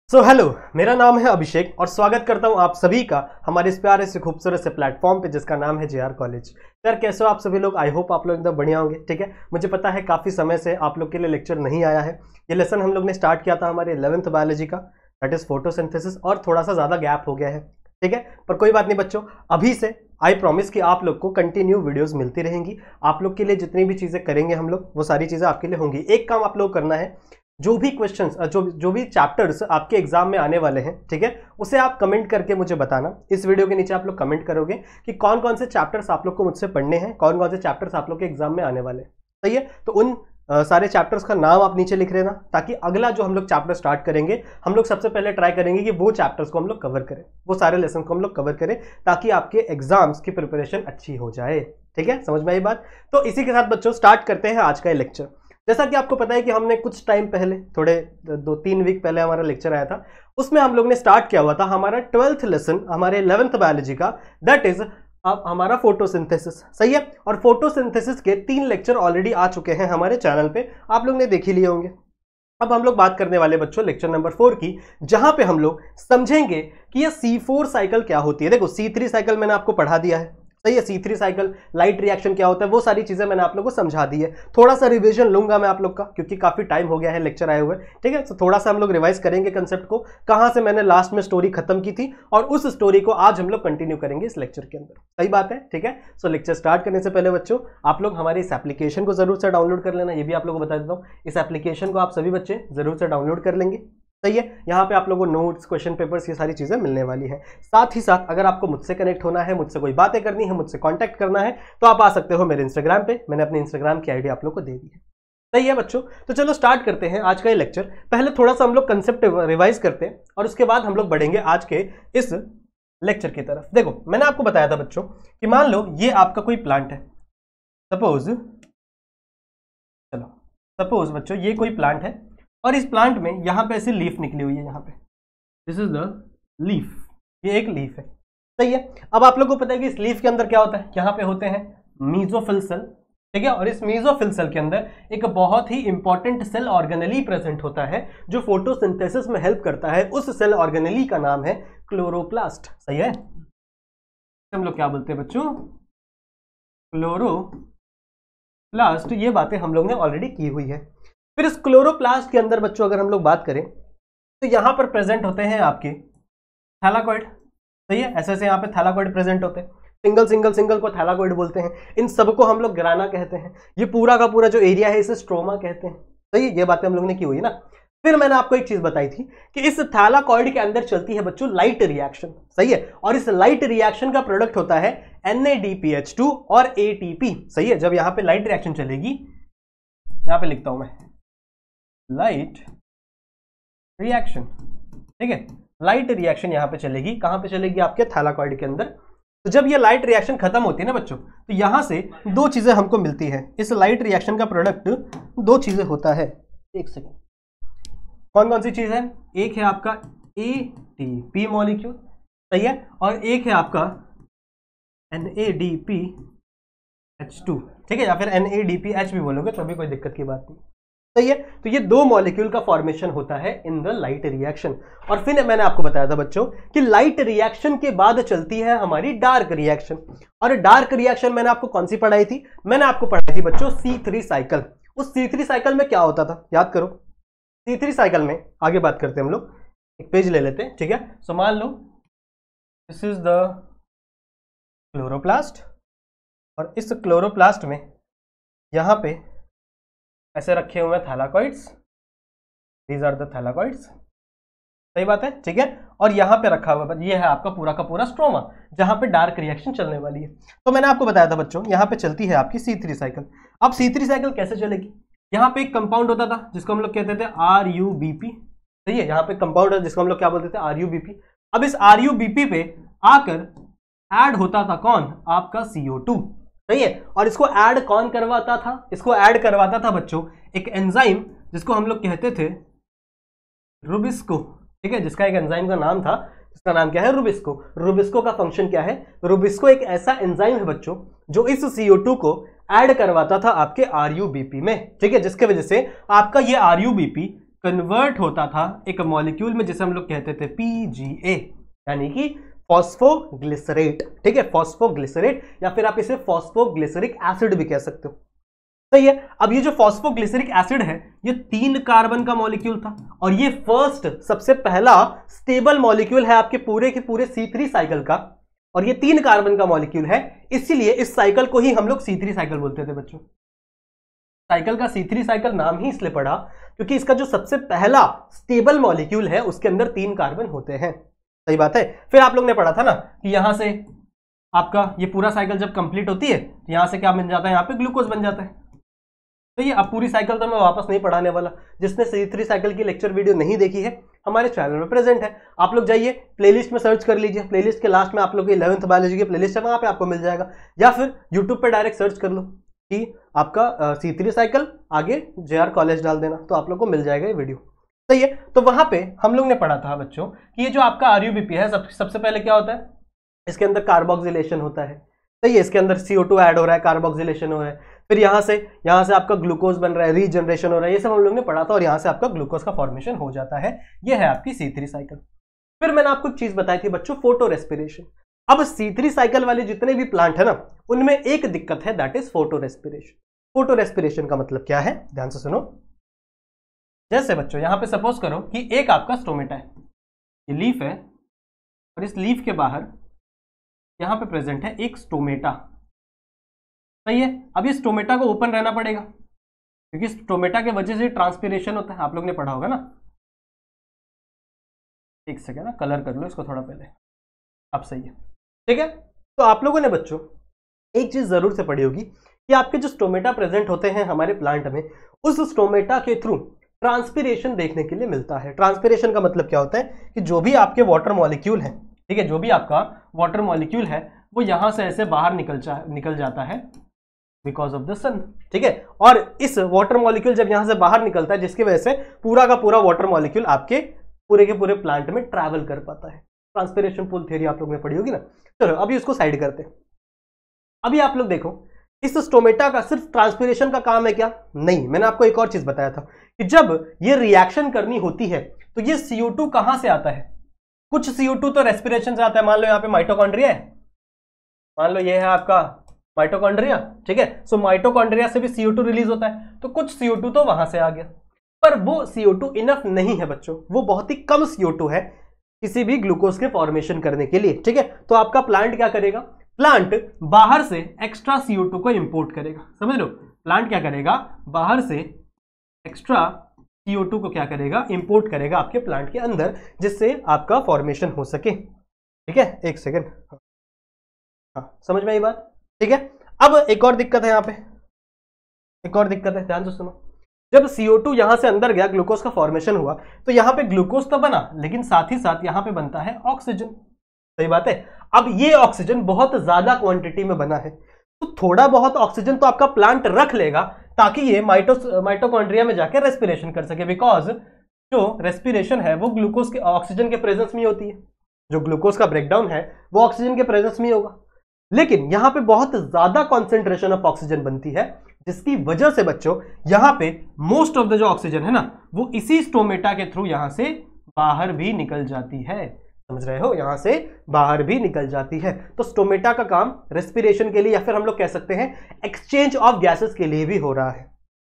Hello, मेरा नाम है अभिषेक और स्वागत करता हूं आप सभी का हमारे इस प्यारे से खूबसूरत से प्लेटफॉर्म पे जिसका नाम है JR कॉलेज। यार कैसे हो आप सभी लोग? आई होप आप लोग एकदम बढ़िया होंगे। ठीक है, मुझे पता है काफ़ी समय से आप लोग के लिए लेक्चर नहीं आया है। ये लेसन हम लोग ने स्टार्ट किया था हमारे 11th बायोलॉजी का, दैट इज फोटोसिंथेसिस, और थोड़ा सा ज़्यादा गैप हो गया है। ठीक है, पर कोई बात नहीं बच्चों, अभी से आई प्रॉमिस कि आप लोग को कंटिन्यू वीडियोस मिलती रहेंगी। आप लोग के लिए जितनी भी चीज़ें करेंगे हम लोग, वो सारी चीज़ें आपके लिए होंगी। एक काम आप लोग करना है, जो भी क्वेश्चंस जो भी चैप्टर्स आपके एग्जाम में आने वाले हैं, ठीक है, उसे आप कमेंट करके मुझे बताना। इस वीडियो के नीचे आप लोग कमेंट करोगे कि कौन कौन से चैप्टर्स आप लोग को मुझसे पढ़ने हैं, कौन कौन से चैप्टर्स आप लोग के एग्जाम में आने वाले हैं। सही है, तो उन सारे चैप्टर्स का नाम आप नीचे लिख लेना, ताकि अगला जो हम लोग चैप्टर स्टार्ट करेंगे, हम लोग सबसे पहले ट्राई करेंगे कि वो चैप्टर्स को हम लोग कवर करें, वो सारे लेसन को हम लोग कवर करें, ताकि आपके एग्जाम्स की प्रिपरेशन अच्छी हो जाए। ठीक है, समझ में आई बात? तो इसी के साथ बच्चों स्टार्ट करते हैं आज का ये लेक्चर। जैसा कि आपको पता है कि हमने कुछ टाइम पहले, थोड़े 2-3 वीक पहले हमारा लेक्चर आया था, उसमें हम लोग ने स्टार्ट किया हुआ था हमारा 12th लेसन हमारे 11th बायोलॉजी का, दैट इज अब हमारा फोटोसिंथेसिस। सही है, और फोटोसिंथेसिस के 3 लेक्चर ऑलरेडी आ चुके हैं हमारे चैनल पे, आप लोग ने देख ही लिए होंगे। अब हम लोग बात करने वाले बच्चों लेक्चर नंबर 4 की, जहां पे हम लोग समझेंगे कि ये C4 साइकिल क्या होती है। देखो C3 साइकिल मैंने आपको पढ़ा दिया है, सही है, C3 साइकिल, लाइट रिएक्शन क्या होता है, वो सारी चीजें मैंने आप लोगों को समझा दी है। थोड़ा सा रिवीजन लूंगा मैं आप लोग का, क्योंकि काफी टाइम हो गया है लेक्चर आए हुए। ठीक है, तो थोड़ा सा हम लोग रिवाइज करेंगे कंसेप्ट को, कहां से मैंने लास्ट में स्टोरी खत्म की थी, और उस स्टोरी को आज हम लोग कंटिन्यू करेंगे इस लेक्चर के अंदर। सही बात है, ठीक है। सो लेक्चर स्टार्ट करने से पहले बच्चों, आप लोग हमारी इस एप्लीकेशन को जरूर से डाउनलोड कर लेना। ये भी आप लोगों को बता देता हूँ, इस एप्लीकेशन को आप सभी बच्चे जरूर से डाउनलोड कर लेंगे। सही है, यहाँ पे आप लोगों को नोट्स, क्वेश्चन पेपर्स, ये सारी चीजें मिलने वाली हैं। साथ ही साथ अगर आपको मुझसे कनेक्ट होना है, मुझसे कोई बातें करनी है, मुझसे कांटेक्ट करना है, तो आप आ सकते हो मेरे इंस्टाग्राम पे। मैंने अपने इंस्टाग्राम की आईडी आप लोग को दे दी है। सही है बच्चों, तो चलो स्टार्ट करते हैं आज का ये लेक्चर। पहले थोड़ा सा हम लोग कंसेप्ट रिवाइज करते हैं, और उसके बाद हम लोग बढ़ेंगे आज के इस लेक्चर की तरफ। देखो, मैंने आपको बताया था बच्चों कि मान लो ये आपका कोई प्लांट है, सपोज बच्चों ये कोई प्लांट है, और इस प्लांट में यहां पे ऐसी लीफ निकली हुई है, यहां पे दिस इज द लीफ, ये एक लीफ है। सही है, अब आप लोगों को पता है कि इस लीफ के अंदर क्या होता है, यहां पे होते हैं मीजोफिल सेल। ठीक है, और इस मीजोफिल सेल के अंदर एक बहुत ही इंपॉर्टेंट सेल ऑर्गेनेली प्रेजेंट होता है, जो फोटोसिंथेसिस में हेल्प करता है। उस सेल ऑर्गेनेली का नाम है क्लोरोप्लास्ट। सही है, हम लोग क्या बोलते हैं बच्चों, क्लोरोप्लास्ट। ये बातें हम लोग ने ऑलरेडी की हुई है। फिर इस क्लोरोप्लास्ट के अंदर बच्चों अगर हम लोग बात करें, तो यहां पर प्रेजेंट होते हैं आपके थैलाकॉइड। सही है, ऐसे ऐसे यहाँ पे थैलाकॉइड प्रेजेंट होते हैं, सिंगल को थैलाकॉइड बोलते हैं। इन सबको हम लोग ग्राना कहते हैं। ये पूरा का पूरा जो एरिया है इसे स्ट्रोमा कहते हैं। सही है, ये बातें हम लोग ने की हुई है ना। फिर मैंने आपको एक चीज बताई थी कि इस थैलाकॉइड के अंदर चलती है बच्चों लाइट रिएक्शन। सही है, और इस लाइट रिएक्शन का प्रोडक्ट होता है NADPH2 और ATP। सही है, जब यहां पे लाइट रिएक्शन चलेगी, यहां पे लिखता हूं मैं लाइट रिएक्शन। ठीक है, लाइट रिएक्शन यहां पे चलेगी, कहां पे चलेगी, आपके थैलाकॉइड के अंदर। तो जब ये लाइट रिएक्शन खत्म होती है ना बच्चों, तो यहां से 2 चीजें हमको मिलती है। इस लाइट रिएक्शन का प्रोडक्ट 2 चीजें होता है। एक सेकेंड, कौन कौन सी चीज है? एक है आपका ATP मॉलिक्यूल, सही है, और एक है आपका NADPH2। ठीक है, या फिर NADPH भी बोलोगे तो भी कोई दिक्कत की बात नहीं। सही है, तो ये 2 मॉलिक्यूल का फॉर्मेशन होता है इन द लाइट रिएक्शन। और फिर मैंने आपको बताया था बच्चों कि लाइट रिएक्शन के बाद चलती है हमारी डार्क रिएक्शन। और डार्क रिएक्शन मैंने आपको कौन सी पढ़ाई थी? मैंने आपको पढ़ाई थी बच्चों C3 साइकिल। उस C3 साइकिल में क्या होता था, याद करो। C3 साइकिल में आगे बात करते हैं हम लोग, एक पेज ले लेते हैं। ठीक है, सो मान लो दिस इज द क्लोरोप्लास्ट, और इस क्लोरोप्लास्ट में यहां पे ऐसे रखे हुए thylakoids, these are the thylakoids. सही बात है, ठीक है, और यहां पे रखा हुआ ये है आपका पूरा का पूरा स्ट्रोमा, जहां पे डार्क रिएक्शन चलने वाली है। तो मैंने आपको बताया था बच्चों, यहां पे चलती है आपकी C3 साइकिल। अब C3 साइकिल कैसे चलेगी? यहां पे एक कंपाउंड होता था जिसको हम लोग कहते थे RUBP। सही है, यहां पे कंपाउंड है जिसको हम लोग क्या बोलते थे, RUBP। अब इस RUBP पे आकर ऐड होता था कौन, आपका CO2। सही है, और इसको ऐड कौन करवाता था? इसको ऐड करवाता था बच्चों एक एंजाइम जिसको हम लोग कहते थे रुबिस्को। ठीक है, जिसका एक एंजाइम का नाम था, जिसका नाम क्या है, रुबिस्को। रुबिस्को का फंक्शन क्या है? रुबिस्को एक ऐसा एंजाइम है बच्चों जो इस CO2 को ऐड करवाता था आपके RUBP में। ठीक है, जिसके वजह से आपका ये RUBP कन्वर्ट होता था एक मॉलिक्यूल में जिसे हम लोग कहते थे PGA, यानी कि फॉस्फोग्लिसरेट। ठीक है, फॉस्फोग्लिसरेट, या फिर आप इसे फॉस्फोग्लिसरिक एसिड भी कह सकते हो। सही है। अब ये जो फॉस्फोग्लिसरिक एसिड है ये 3 कार्बन का मॉलिक्यूल था और ये फर्स्ट सबसे पहला स्टेबल मॉलिक्यूल है आपके पूरे के पूरे C3 साइकिल का, और ये 3 कार्बन का मॉलिक्यूल है, इसीलिए इस साइकिल को ही हम लोग C3 साइकिल बोलते थे बच्चों। साइकिल का C3 साइकिल नाम ही इसलिए पड़ा क्योंकि इसका जो सबसे पहला स्टेबल मॉलिक्यूल है उसके अंदर 3 कार्बन होते हैं। सही बात है। फिर आप लोग ने पढ़ा था ना कि यहां से आपका ये पूरा साइकिल जब कंप्लीट होती है तो यहां से क्या बन जाता है, यहां पे ग्लूकोज बन जाता है। तो ये अब पूरी साइकिल तो मैं वापस नहीं पढ़ाने वाला। जिसने C3 साइकिल की लेक्चर वीडियो नहीं देखी है हमारे चैनल में प्रेजेंट है, आप लोग जाइए प्लेलिस्ट में सर्च कर लीजिए। प्लेलिस्ट के लास्ट में आप लोग 11th बायोलॉजी की प्लेलिस्ट है, वहां पे आपको मिल जाएगा, या फिर यूट्यूब पे डायरेक्ट सर्च कर लो कि आपका C3 साइकिल आगे JR कॉलेज डाल देना तो आप लोग को मिल जाएगा ये वीडियो। सही है। तो वहां पे हम लोग ने पढ़ा था बच्चों कि ये जो आपका RUBP है सबसे पहले क्या होता है, इसके अंदर कार्बोक्सिलेशन होता है। सही है, इसके अंदर CO2 ऐड हो रहा है, कार्बोक्सिलेशन हो रहा है, फिर यहां से आपका ग्लूकोज बन रहा है, रीजनरेशन हो रहा है, ये सब हम लोग ने पढ़ा था, और यहां से आपका ग्लूकोज का फॉर्मेशन हो जाता है। ये है आपकी C3 साइकिल। फिर मैंने आपको एक चीज बताई थी बच्चों, फोटो रेस्पिरेशन। अब C3 साइकिल वाले जितने भी प्लांट है ना उनमें एक दिक्कत है, that is photo respiration. Photo respiration का मतलब क्या है, ध्यान से सुनो। जैसे बच्चों यहां पे सपोज करो कि एक आपका स्टोमेटा है, ये लीफ है, और इस लीफ के बाहर यहां पे प्रेजेंट है एक स्टोमेटा। सही है। अब इस स्टोमेटा को ओपन रहना पड़ेगा क्योंकि स्टोमेटा के वजह से ट्रांसपिरेशन होता है, आप लोग ने पढ़ा होगा ना। एक सेकेंड ना, कलर कर लो इसको थोड़ा पहले, अब सही है। ठीक है। तो आप लोगों ने बच्चों एक चीज जरूर से पढ़ी होगी कि आपके जो स्टोमेटा प्रेजेंट होते हैं हमारे प्लांट में, उस स्टोमेटा के थ्रू ट्रांसपिरेशन देखने के लिए मिलता है। ट्रांसपिरेशन का मतलब क्या होता है कि जो भी आपके वाटर मॉलिक्यूल है, ठीक है, जो भी आपका वाटर मॉलिक्यूल है वो यहां से ऐसे बाहर निकल जाता है बिकॉज ऑफ द सन। ठीक है। और इस वाटर मॉलिक्यूल जब यहां से बाहर निकलता है जिसकी वजह से पूरा का पूरा वाटर मॉलिक्यूल आपके पूरे के पूरे प्लांट में ट्रैवल कर पाता है। ट्रांसपिरेशन पूल थ्योरी आप लोग ने पढ़ी होगी ना। चलो अभी उसको साइड करते हैं। अभी आप लोग देखो, इस स्टोमेटा का सिर्फ ट्रांसपिरेशन का काम है क्या? नहीं, मैंने आपको एक और चीज बताया था कि जब ये रिएक्शन करनी होती है तो ये CO2 कहां से आता है? कुछ CO2 तो रेस्पिरेशन से आता है। मान लो यहाँ पे माइटोकॉन्ड्रिया है, मान लो ये है आपका माइटोकॉन्ड्रिया। ठीक है। सो माइटोकॉन्ड्रिया से भी CO2 रिलीज होता है, तो कुछ CO2 तो वहां से आ गया, पर वो CO2 इनफ नहीं है बच्चों, वो बहुत ही कम CO2 है किसी भी ग्लूकोज के फॉर्मेशन करने के लिए। ठीक है। तो आपका प्लांट क्या करेगा? प्लांट बाहर से एक्स्ट्रा CO2 को इंपोर्ट करेगा। समझ लो, प्लांट क्या करेगा? बाहर से एक्स्ट्रा CO2 को क्या करेगा? इंपोर्ट करेगा आपके प्लांट के अंदर, जिससे आपका फॉर्मेशन हो सके। ठीक है, एक सेकेंड, हाँ समझ में आई बात? ठीक है। अब एक और दिक्कत है, यहाँ पे एक और दिक्कत है, ध्यान से सुनो। जब CO2 यहां से अंदर गया, ग्लूकोज का फॉर्मेशन हुआ, तो यहां पे ग्लूकोज तो बना, लेकिन साथ ही साथ यहां पे बनता है ऑक्सीजन। सही बात है। अब ये ऑक्सीजन बहुत ज्यादा क्वांटिटी में बना है, तो थोड़ा बहुत ऑक्सीजन तो आपका प्लांट रख लेगा ताकि ये माइटोकॉन्ड्रिया में जाकर रेस्पिरेशन कर सके, बिकॉज जो रेस्पिरेशन है वो ग्लूकोज के ऑक्सीजन के प्रेजेंस में होती है। जो ग्लूकोज का ब्रेकडाउन है वो ऑक्सीजन के प्रेजेंस में होगा, लेकिन यहां पे बहुत ज्यादा कॉन्सेंट्रेशन ऑफ ऑक्सीजन बनती है, जिसकी वजह से बच्चों यहां पे मोस्ट ऑफ द जो ऑक्सीजन है ना वो इसी स्टोमेटा के थ्रू यहां से बाहर भी निकल जाती है। समझ रहे हो? यहां से बाहर भी निकल जाती है। तो स्टोमेटा का काम रेस्पिरेशन के लिए, या फिर हम लोग कह सकते हैं एक्सचेंज ऑफ गैसेस के लिए भी हो रहा है।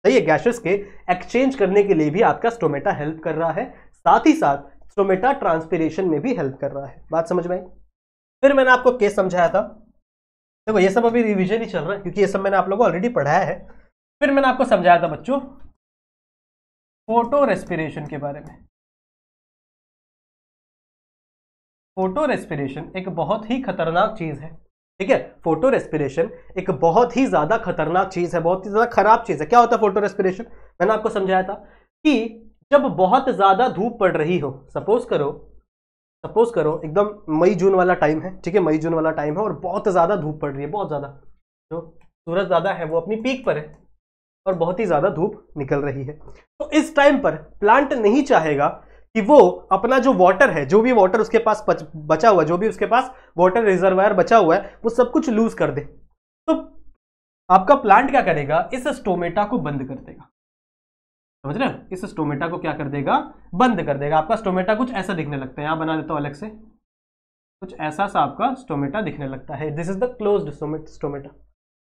सही है, गैसेस के एक्सचेंज करने के लिए भी आपका स्टोमेटा हेल्प कर रहा है, साथ ही साथ स्टोमेटा ट्रांसपिरेशन में भी हेल्प कर रहा है। बात समझ में आई? फिर मैंने आपको केस समझाया था, देखो ये सब अभी रिवीजन ही चल रहा है क्योंकि ये सब मैंने आप लोगों को ऑलरेडी पढ़ाया है। फिर मैंने आपको समझाया था बच्चों फोटो रेस्पिरेशन के बारे में। फोटो रेस्पिरेशन एक बहुत ही खतरनाक चीज है। ठीक है, फोटो रेस्पिरेशन एक बहुत ही ज्यादा खतरनाक चीज है, बहुत ही ज्यादा खराब चीज है। क्या होता है फोटो रेस्पिरेशन? मैंने आपको समझाया था कि जब बहुत ज्यादा धूप पड़ रही हो, सपोज करो एकदम मई जून वाला टाइम है। ठीक है, मई जून वाला टाइम है और बहुत ज्यादा धूप पड़ रही है, बहुत ज्यादा, जो सूरज ज्यादा है वो अपनी पीक पर है और बहुत ही ज्यादा धूप निकल रही है। तो इस टाइम पर प्लांट नहीं चाहेगा कि वो अपना जो वाटर है, जो भी वाटर उसके पास बचा हुआ है, जो भी उसके पास वाटर रिजर्वायर बचा हुआ है, वो सब कुछ लूज कर दे। तो आपका प्लांट क्या करेगा? इस स्टोमेटा को बंद कर देगा। समझ रहे हो, इस स्टोमेटा को क्या कर देगा, बंद कर देगा। आपका स्टोमेटा कुछ ऐसा दिखने लगता है, यहाँ बना देता हूँ अलग से, कुछ ऐसा सा आपका स्टोमेटा दिखने लगता है। This is the closed stomata.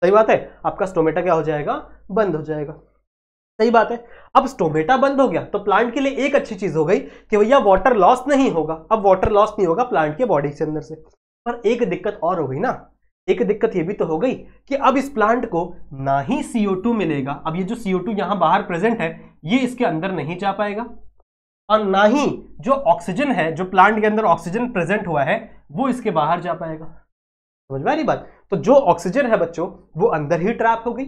सही बात है, आपका स्टोमेटा क्या हो जाएगा, बंद हो जाएगा। सही बात है। अब स्टोमेटा बंद हो गया तो प्लांट के लिए एक अच्छी चीज हो गई कि भैया वाटर लॉस नहीं होगा। अब वाटर लॉस नहीं होगा प्लांट के बॉडी के अंदर से। पर एक दिक्कत और हो गई ना, एक दिक्कत ये भी तो हो गई कि अब इस प्लांट को ना ही CO2 मिलेगा। अब ये जो CO2 यहां बाहर प्रेजेंट है ये इसके अंदर नहीं जा पाएगा, और ना ही जो ऑक्सीजन है, जो प्लांट के अंदर ऑक्सीजन प्रेजेंट हुआ है, वो इसके बाहर जा पाएगा। समझ में आ रही बात? तो जो ऑक्सीजन है बच्चों वो अंदर ही ट्रैप हो गई,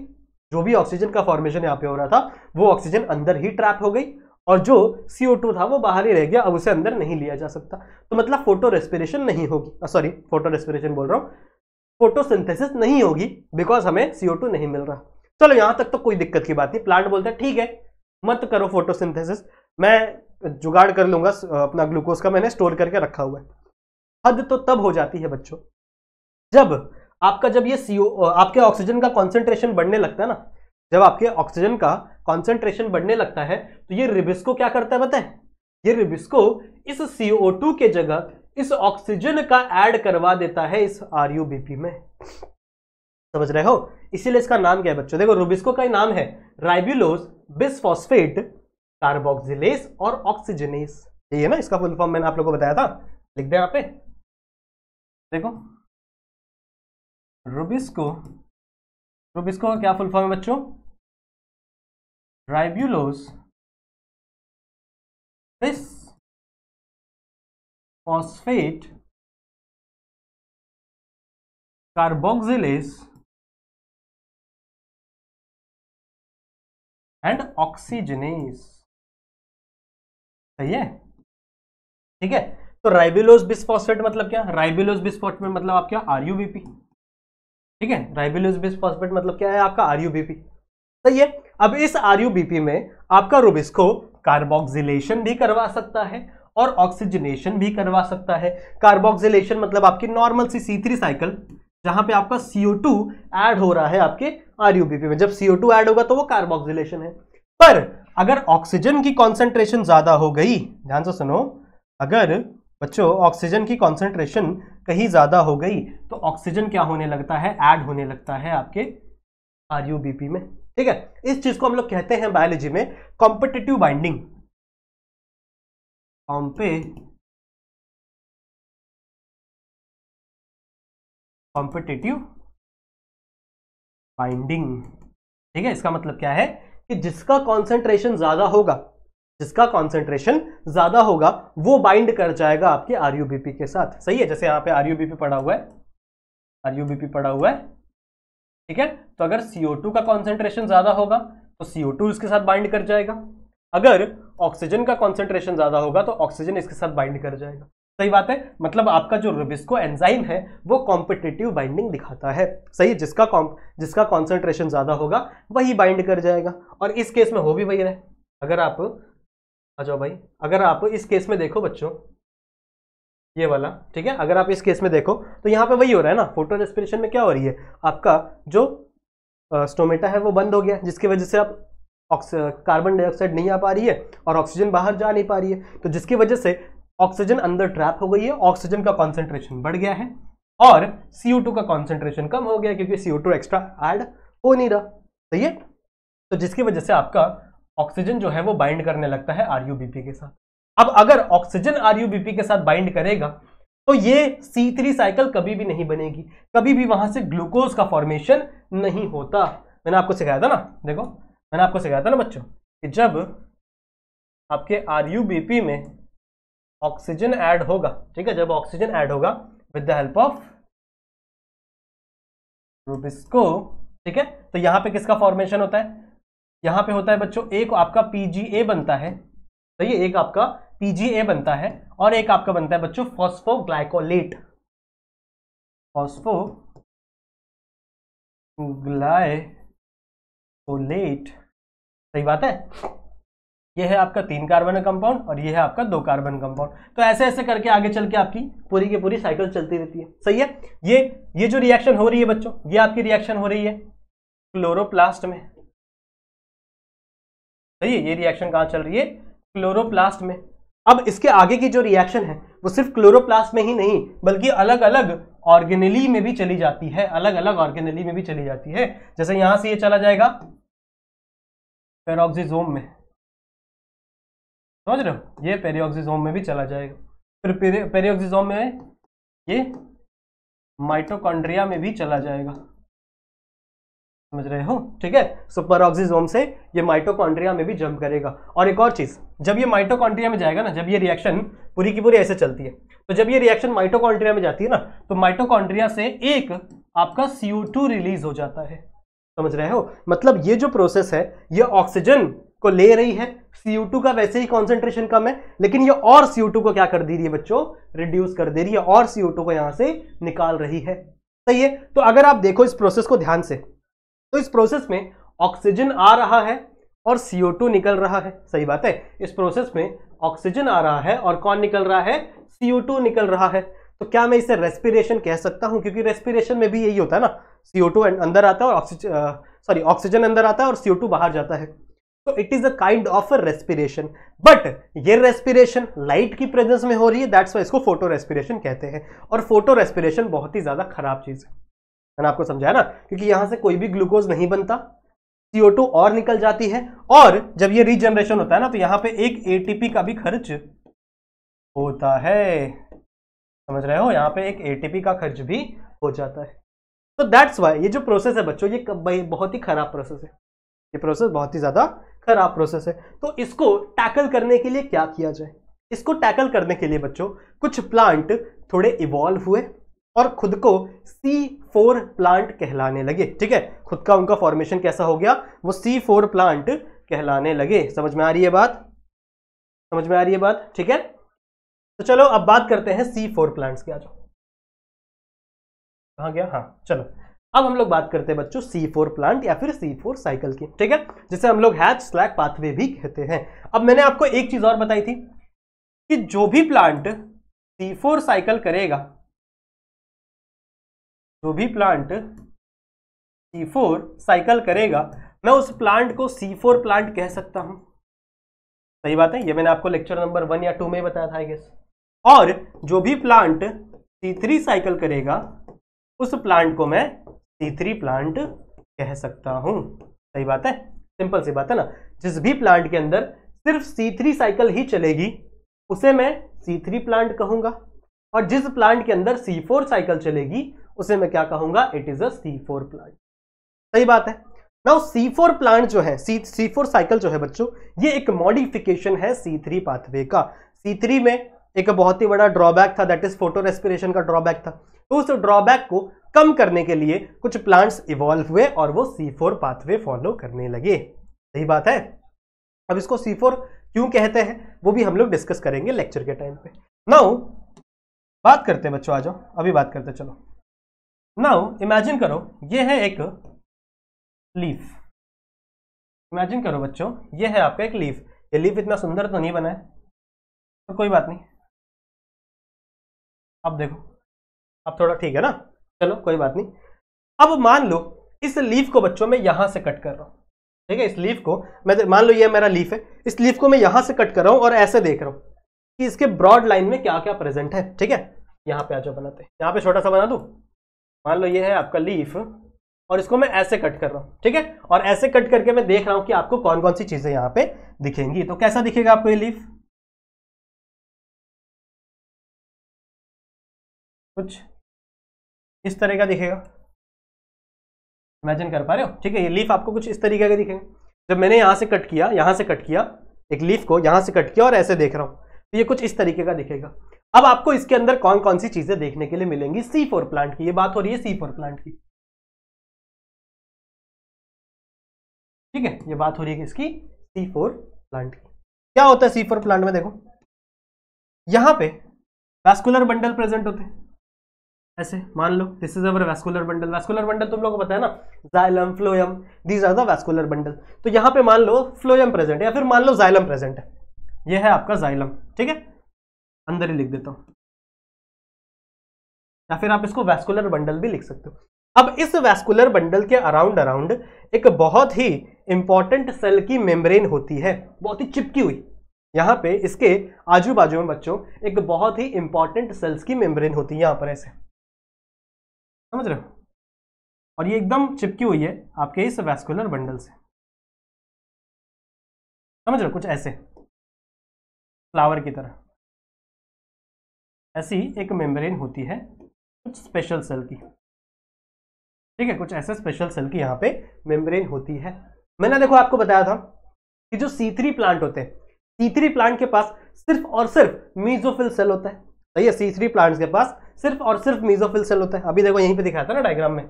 जो भी ऑक्सीजन का फॉर्मेशन यहां पे हो रहा था वो ऑक्सीजन अंदर ही ट्रैप हो गई, और जो CO2 था वो बाहर ही रह गया, अब उसे अंदर नहीं लिया जा सकता। तो मतलब फोटो रेस्पिरेशन नहीं होगी, सॉरी फोटो रेस्पिरेशन बोल रहा हूं, फोटोसिंथेसिस नहीं होगी, बिकॉज हमें CO2 नहीं मिल रहा। चलो यहां तक तो कोई दिक्कत की बात नहीं। प्लांट बोलता है ठीक है मत करो फोटोसिंथेसिस, मैं जुगाड़ कर लूंगा अपना ग्लूकोज का, मैंने स्टोर करके रखा हुआ है। हद तो तब हो जाती है बच्चों जब ये आपके ऑक्सीजन का कॉन्सेंट्रेशन बढ़ने लगता है ना, जब आपके ऑक्सीजन का कॉन्सेंट्रेशन बढ़ने लगता है तो ये रिबिस्को क्या करता है पता है, ये रिबिस्को इस CO2 के जगह इस ऑक्सीजन का ऐड करवा देता है इस RUBP में। समझ रहे हो, इसीलिए इसका नाम क्या है बच्चों, देखो रुबिस्को का ही नाम है राइबुलोज बिसफॉस्फेट कार्बोक्सिलेज और ऑक्सीजनेस। ये है ना इसका फुल फॉर्म, मैंने आप लोगों को बताया था, लिख दे यहाँ पे। देखो रुबिस्को का क्या फुल फॉर्म है बच्चों, ribulose bisphosphate carboxylase and oxygenase. सही है, ठीक है। तो राइबुलोज बिसफॉस्फेट मतलब क्या, राइबुलोज बिसफॉस्फेट मतलब आपका RUBP, ठीक है। राइबुलोज बिसफॉस्फेट मतलब क्या है आपका RUBP। सही है। अब इस RUBP में आपका रुबिस्को कार्बोक्सिलेशन भी करवा सकता है और ऑक्सीजनेशन भी करवा सकता है। कार्बोक्सिलेशन मतलब आपकी नॉर्मल सी C3 साइकिल, जहां पे आपका CO2 ऐड हो रहा है आपके RUBP में। जब CO2 ऐड होगा तो वो कार्बोक्सिलेशन है। पर अगर ऑक्सीजन की कॉन्सेंट्रेशन ज्यादा हो गई, ध्यान से सुनो, अगर बच्चों ऑक्सीजन की कॉन्सेंट्रेशन कहीं ज्यादा हो गई तो ऑक्सीजन क्या होने लगता है, ऐड होने लगता है आपके RUBP में। ठीक है, इस चीज को हम लोग कहते हैं बायोलॉजी में कॉम्पिटिटिव बाइंडिंग। कॉम्पिटिटिव बाइंडिंग, ठीक है। इसका मतलब क्या है कि जिसका कॉन्सेंट्रेशन ज्यादा होगा, जिसका कॉन्सेंट्रेशन ज्यादा होगा वो बाइंड कर जाएगा आपके RUBP के साथ। सही है, जैसे यहां पे RUBP पड़ा हुआ है, RUBP पड़ा हुआ है, ठीक है। तो अगर CO2 का कॉन्सेंट्रेशन ज्यादा होगा तो CO2 इसके साथ बाइंड कर जाएगा, अगर ऑक्सीजन का कॉन्सेंट्रेशन ज्यादा होगा तो ऑक्सीजन इसके साथ बाइंड कर जाएगा। सही बात है, मतलब आपका जो रुबिस्को एंजाइम है वो कॉम्पिटिटिव बाइंडिंग दिखाता है। सही है, जिसका कॉन्सेंट्रेशन ज्यादा होगा वही बाइंड कर जाएगा, और इस केस में हो भी वही रहे। अगर आप आ जाओ भाई, अगर आप इस केस में देखो बच्चों, ये वाला, ठीक है, अगर आप इस केस में देखो तो यहाँ पे वही हो रहा है ना, फोटो रेस्पिरेशन में क्या हो रही है, आपका जो स्टोमेटा है वो बंद हो गया, जिसकी वजह से आप कार्बन डाइऑक्साइड नहीं आ पा रही है और ऑक्सीजन बाहर जा नहीं पा रही है। तो जिसकी वजह से ऑक्सीजन अंदर ट्रैप हो गई है, ऑक्सीजन का कॉन्सेंट्रेशन बढ़ गया है और CO2 का कॉन्सेंट्रेशन कम हो गया क्योंकि CO2 एक्स्ट्रा ऐड हो नहीं रहा। सही है, तो जिसकी वजह से आपका ऑक्सीजन जो है वो बाइंड करने लगता है RUBP के साथ। अब अगर ऑक्सीजन RUBP के साथ बाइंड करेगा तो ये C3 साइकिल कभी भी नहीं बनेगी, कभी भी वहां से ग्लूकोज का फॉर्मेशन नहीं होता। मैंने आपको सिखाया था ना, देखो मैंने आपको सिखाया था ना बच्चों कि जब आपके RUBP में ऑक्सीजन ऐड होगा, ठीक है, जब ऑक्सीजन ऐड होगा with the help of Rubisco, ठीक है, तो यहां पे किसका फॉर्मेशन होता है, यहां पे होता है बच्चों एक आपका PGA बनता है। तो ये एक आपका PGA बनता है और एक आपका बनता है बच्चों फॉस्फोग्लाइकोलेट, फॉस्फोग्लाइकोलेट। सही बात है, ये है आपका 3 कार्बन कंपाउंड और ये है आपका 2 कार्बन कंपाउंड। तो ऐसे ऐसे करके आगे चल के आपकी पूरी की पूरी साइकिल चलती रहती है। सही है, ये जो रिएक्शन हो रही है बच्चों, ये आपकी रिएक्शन हो रही है क्लोरोप्लास्ट में, सही है, ये रिएक्शन कहाँ चल रही है, क्लोरोप्लास्ट में। अब इसके आगे की जो रिएक्शन है वो सिर्फ क्लोरोप्लास्ट में ही नहीं बल्कि अलग अलग ऑर्गेनेली में भी चली जाती है, अलग अलग ऑर्गेनेली में भी चली जाती है। जैसे यहां से ये चला जाएगा पेरोक्सिसोम में, समझ रहे हो, ये पेरियोक्सिसोम में भी चला जाएगा। फिर पेरियोक्सिसोम में ये माइटोकॉन्ड्रिया में भी चला जाएगा, समझ रहे हो, ठीक है। सो पेरोक्सिसोम से ये माइटोकॉन्ड्रिया में भी जंप करेगा। और एक और चीज, जब ये माइटोकॉन्ड्रिया में जाएगा ना, जब ये रिएक्शन पूरी की पूरी ऐसे चलती है, तो जब ये रिएक्शन माइटोकॉन्ड्रिया में जाती है ना, तो माइटोकॉन्ड्रिया से एक आपका CO2 रिलीज हो जाता है, समझ रहे हो। मतलब ये जो प्रोसेस है ये ऑक्सीजन को ले रही है, CO2 का वैसे ही कॉन्सेंट्रेशन कम है, लेकिन ये और CO2 को क्या कर दे रही है बच्चों, रिड्यूस कर दे रही है, और CO2 को यहां से निकाल रही है, सही है। तो अगर आप देखो इस प्रोसेस को ध्यान से, तो इस प्रोसेस में ऑक्सीजन आ रहा है और CO2 निकल रहा है, सही बात है। इस प्रोसेस में ऑक्सीजन आ रहा है और कौन निकल रहा है, CO2 निकल रहा है। तो क्या मैं इसे रेस्पिरेशन कह सकता हूं, क्योंकि रेस्पिरेशन में भी यही होता है ना, CO2 अंदर आता है और ऑक्सीजन अंदर आता है और CO2 बाहर जाता है। तो it is a kind of a respiration, but ये रेस्पिरेशन लाइट की प्रेजेंस में हो रही है, दैट्स वाई इसको फोटो रेस्पिरेशन कहते हैं। और फोटो रेस्पिरेशन बहुत ही ज्यादा खराब चीज है, मैंने आपको समझाया ना, क्योंकि यहां से कोई भी ग्लूकोज नहीं बनता, CO2 और निकल जाती है, और जब ये रीजनरेशन होता है ना, तो यहां पे एक ATP का भी खर्च होता है, समझ रहे हो, यहां पे एक ATP का खर्च भी हो जाता है। तो दैट्स वाई ये जो प्रोसेस है बच्चों, ये बहुत ही खराब प्रोसेस है, ये प्रोसेस बहुत ही ज्यादा खराब प्रोसेस है। तो इसको टैकल करने के लिए क्या किया जाए, इसको टैकल करने के लिए बच्चों कुछ प्लांट थोड़े इवॉल्व हुए और खुद को C4 प्लांट कहलाने लगे, ठीक है। खुद का उनका फॉर्मेशन कैसा हो गया, वो C4 प्लांट कहलाने लगे। समझ में आ रही है बात, समझ में आ रही है बात, ठीक है। तो चलो अब बात करते हैं C4 प्लांट्स की। आ जाओ, कहां गया, हाँ चलो, अब हम लोग बात करते हैं बच्चों C4 प्लांट या फिर C4 साइकिल की, ठीक है, जिसे हम लोग हैच स्लैक पाथवे भी कहते हैं। अब मैंने आपको एक चीज और बताई थी कि जो भी प्लांट C4 साइकिल करेगा, जो भी प्लांट C4 साइकिल करेगा, मैं उस प्लांट को C4 प्लांट कह सकता हूं, सही बात है। ये मैंने आपको लेक्चर नंबर 1 या 2 में बताया था आई गेस। और जो भी प्लांट C3 साइकिल करेगा, उस प्लांट को मैं C3 प्लांट कह सकता हूं, सही बात है, सिंपल सी बात है ना। जिस भी प्लांट के अंदर सिर्फ C3 साइकिल ही चलेगी उसे मैं C3 प्लांट कहूंगा, और जिस प्लांट के अंदर C4 साइकिल चलेगी उसे मैं क्या कहूंगा, it is a C4 plant, सही बात है। नाउ C4 प्लांट जो है, C4 साइकिल जो है बच्चों, ये एक मॉडिफिकेशन है C3 पाथवे का। C3 में एक बहुत ही बड़ा ड्रॉबैक था, दैट इज फोटो रेस्पिरेशन का ड्रॉबैक था। तो उस ड्रॉबैक को कम करने के लिए कुछ प्लांट्स इवॉल्व हुए और वो C4 पाथवे फॉलो करने लगे, सही बात है। अब इसको C4 क्यों कहते हैं वो भी हम लोग डिस्कस करेंगे लेक्चर के टाइम पे। नाउ बात करते हैं बच्चों, आ जाओ अभी बात करते हैं, चलो। नाउ इमेजिन करो ये है एक लीफ, इमेजिन करो बच्चों ये है आपका एक लीफ। ये लीफ इतना सुंदर तो नहीं बना है, तो कोई बात नहीं, अब देखो अब थोड़ा ठीक है ना, चलो कोई बात नहीं। अब मान लो इस लीफ को बच्चों मैं यहां से कट कर रहा हूं, ठीक है। इस लीफ को मैं, मान लो ये मेरा लीफ है, इस लीफ को मैं यहां से कट कर रहा हूं और ऐसे देख रहा हूं कि इसके ब्रॉड लाइन में क्या क्या प्रेजेंट है, ठीक है। यहां पे आ जाओ बनाते हैं, यहां पे छोटा सा बना दूं। मान लो ये है आपका लीफ और इसको मैं ऐसे कट कर रहा हूं, ठीक है। और ऐसे कट करके मैं देख रहा हूं कि आपको कौन कौन सी चीजें यहां पे दिखेंगी। तो कैसा दिखेगा आपको ये लीफ, कुछ इस तरह का दिखेगा, इमेजिन कर पा रहे हो, ठीक है। ये लीफ आपको कुछ इस तरीके का दिखेगा। जब मैंने यहां से कट किया, यहां से कट किया एक लीफ को, यहां से कट किया और ऐसे देख रहा हूं, तो ये कुछ इस तरीके का दिखेगा। अब आपको इसके अंदर कौन कौन सी चीजें देखने के लिए मिलेंगी, C4 प्लांट की, ये बात हो रही है C4 प्लांट की, ठीक है। ये बात हो रही है किसकी, C4 प्लांट की। क्या होता है C4 प्लांट में, देखो यहां पे वैस्कुलर बंडल प्रेजेंट होते हैं, ऐसे मान लो this is our vascular bundle. Vascular bundle तुम लोगों को पता है ना, xylem, phloem, these are the vascular bundle. तो यहां पे मान लो फ्लोएम प्रेजेंट है या फिर मान लो जाइलम प्रेजेंट है, ये है आपका जाइलम, ठीक है। अंदर ही लिख देता हूं, या फिर आप इसको वैस्कुलर बंडल भी लिख सकते हो। अब इस वैस्कुलर बंडल के अराउंड अराउंड एक बहुत ही इंपॉर्टेंट सेल की मेम्ब्रेन होती है, बहुत ही चिपकी हुई। यहां पे इसके आजू बाजू में बच्चों एक बहुत ही इंपॉर्टेंट सेल्स की मेम्ब्रेन होती है, यहां पर ऐसे, समझ रहे हो? और ये एकदम चिपकी हुई है आपके इस वैस्कुलर बंडल से, समझ रहे हो? कुछ ऐसे फ्लावर की तरह ऐसी एक मेम्ब्रेन होती है कुछ स्पेशल सेल की, ठीक है? कुछ ऐसे स्पेशल सेल की यहाँ पे मेम्ब्रेन होती है। मैंने देखो आपको बताया था कि जो C3 प्लांट होते हैं, C3 प्लांट के पास सिर्फ और सिर्फ मीजोफिल सेल होता है, सही है? C3 प्लांट्स के पास सिर्फ और सिर्फ मीजोफिल सेल होता है। अभी देखो यहीं पे दिखाया था ना डायग्राम में,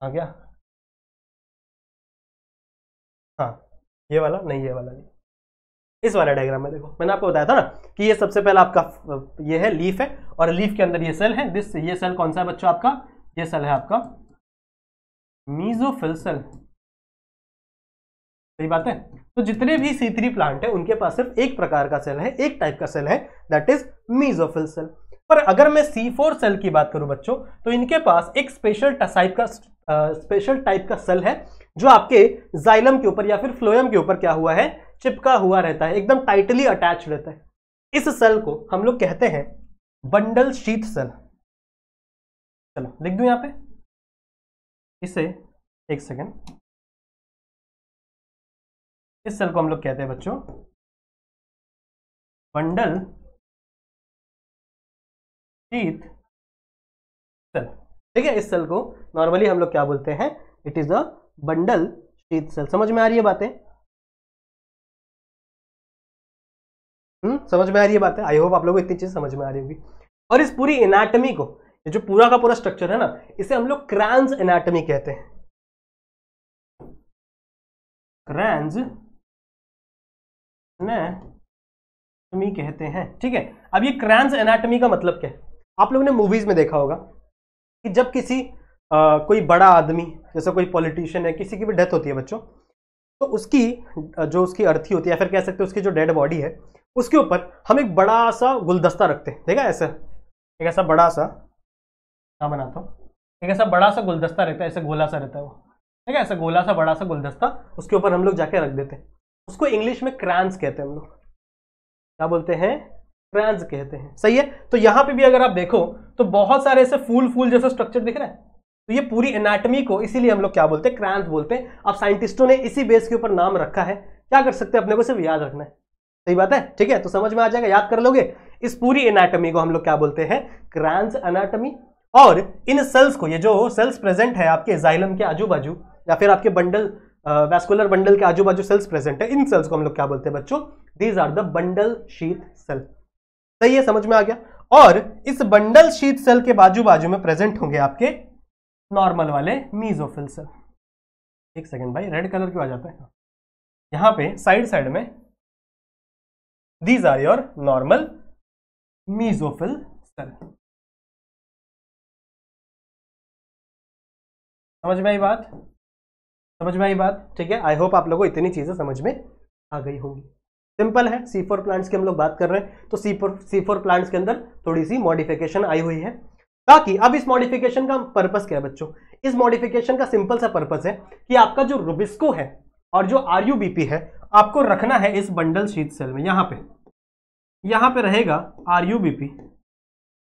आ गया? हाँ, ये वाला नहीं, ये वाला नहीं, इस वाले डायग्राम में देखो, मैंने आपको बताया था ना कि ये सबसे पहला आपका ये है लीफ है, और लीफ के अंदर ये सेल है। ये सेल कौन सा है बच्चों आपका? ये सेल है आपका मीजोफिल सेल, सही बात है? तो जितने भी C3 प्लांट है उनके पास सिर्फ एक प्रकार का सेल है, एक टाइप का सेल है, दैट इज मीजोफिल सेल। पर अगर मैं C4 सेल की बात करूं बच्चों, तो इनके पास एक स्पेशल टाइप का सेल है जो आपके जाइलम के ऊपर या फिर फ्लोएम के ऊपर क्या हुआ है, चिपका हुआ रहता है, एकदम टाइटली अटैच रहता है। इस सेल को हम लोग कहते हैं बंडल शीथ सेल। चलो लिख दूं यहां पे इसे, एक सेकेंड। इस सेल को हम लोग कहते हैं बच्चों बंडल शीथ सेल, ठीक है? इस सेल को नॉर्मली हम लोग क्या बोलते हैं? It is a bundle sheath cell. समझ में आ रही है बातें? समझ में आ रही है बातें? आई होप आप लोगों को इतनी चीज समझ में आ रही होगी। और इस पूरी एनाटॉमी को, ये जो पूरा का पूरा स्ट्रक्चर है ना, इसे हम लोग क्रैन्स एनाटॉमी कहते हैं, क्रैन्स एनाटॉमी कहते हैं, ठीक है? अब ये क्रैन्स एनाटॉमी का मतलब क्या है? आप लोगों ने मूवीज में देखा होगा कि जब किसी कोई बड़ा आदमी, जैसे कोई पॉलिटिशियन है, किसी की भी डेथ होती है बच्चों, तो उसकी जो उसकी अर्थी होती है, या फिर कह सकते हैं उसकी जो डेड बॉडी है, उसके ऊपर हम एक बड़ा सा गुलदस्ता रखते हैं, ठीक है? ऐसा एक ऐसा बड़ा सा, क्या बनाता हूँ, एक ऐसा बड़ा सा गुलदस्ता रहता है, ऐसे गोला सा रहता है वो, ठीक है? ऐसा गोला सा बड़ा सा गुलदस्ता, उसके ऊपर हम लोग जाके रख देते हैं। उसको इंग्लिश में क्रैन्स कहते हैं हम लोग। क्या बोलते हैं? क्रैन्स कहते हैं, सही है? तो यहां पे भी अगर आप देखो तो बहुत सारे ऐसे फूल जैसा स्ट्रक्चर दिख रहा है। तो ये पूरी एनाटॉमी को इसीलिए हम लोग क्या बोलते हैं? क्रैन्स बोलते हैं। अब साइंटिस्टों ने इसी बेस के ऊपर नाम रखा है, क्या कर सकते हैं? अपने को सिर्फ याद रखना है, सही बात है? ठीक है, तो समझ में आ जाएगा, याद कर लोगे। इस पूरी एनाटॉमी को हम लोग क्या बोलते हैं? क्रैन्स एनाटॉमी। और इन सेल्स को, ये जो सेल्स प्रेजेंट है आपके जाइलम के आजू बाजू या फिर आपके बंडल वैस्कुलर बंडल के आजू बाजू सेल्स प्रेजेंट है, इन सेल्स को हम लोग क्या बोलते हैं बच्चों? These are the bundle sheath cell. सही है, समझ में आ गया? और इस बंडल शीथ सेल के बाजू बाजू में प्रेजेंट होंगे आपके नॉर्मल वाले मीजोफिल सेल। एक सेकेंड भाई, रेड कलर क्यों आ जाता है यहां पे साइड में? These are your normal mesophyll cell. समझ में आई बात? समझ में आई बात? ठीक है, आई होप आप लोगों को इतनी चीजें समझ में आ गई होंगी। सिंपल है। C4 प्लांट्स की हम लोग बात कर रहे हैं, तो C4 प्लांट्स के अंदर थोड़ी सी मॉडिफिकेशन आई हुई है, ताकि अब इस मॉडिफिकेशन का पर्पस क्या है बच्चों? इस मॉडिफिकेशन का सिंपल सा पर्पस है कि आपका जो रुबिस्को है और जो RUBP है, आपको रखना है इस बंडल शीथ सेल में। यहां पे रहेगा RUBP,